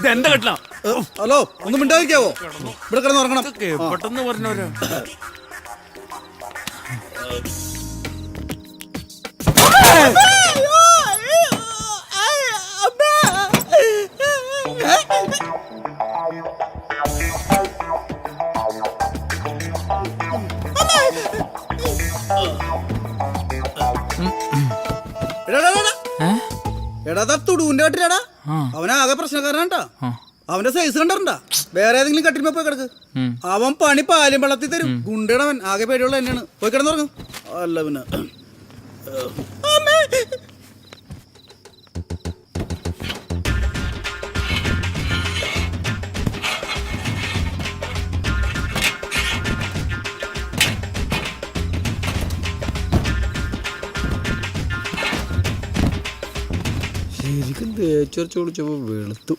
ഇതെന്താ കെട്ടണം? ഹലോ, ഒന്ന് മിണ്ടാതിരിക്കാവോ? ഇവിടെ കിടന്ന് ഉറങ്ങണം. പെട്ടെന്ന് പറഞ്ഞോരോ. എടാ തുടുവിന്റെ കട്ടിലാടാ, അവനാകെ പ്രശ്നക്കാരനാട്ടാ. അവന്റെ സൈസ് കണ്ടിട്ടുണ്ടാ? വേറെ ഏതെങ്കിലും കട്ടിലുമ്പോ പോയി കിടക്ക്. അവൻ പണി പാലും വെള്ളത്തിൽ തരും. ഗുണ്ടടവൻ ആകെ പേടിയുള്ള തന്നെയാണ്. പോയി കിടന്നുറങ്ങും. അല്ല പിന്നെ ശരിക്കും തേച്ചരച്ച് കുളിച്ചപ്പോ വെളുത്തു.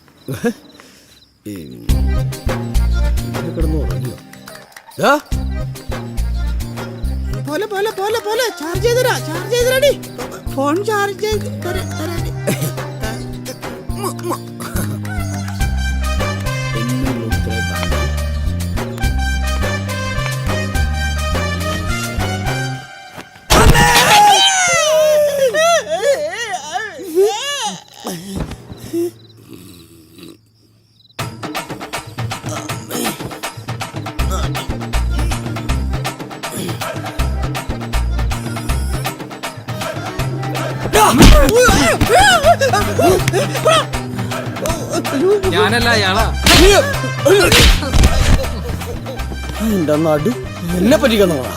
കിടന്നു ഉറങ്ങിയോ? പോലെ പോലെ പോലെ പോലെ ചാർജ് ചെയ്തരാ, ചാർജ് ചെയ്തരാടി. ഫോൺ ചാർജ് ചെയ്ത് തരാടി. ഞാനല്ല അയാളാ. എന്റെ നടു എന്നെ പറ്റിക്കാന്നോടാ.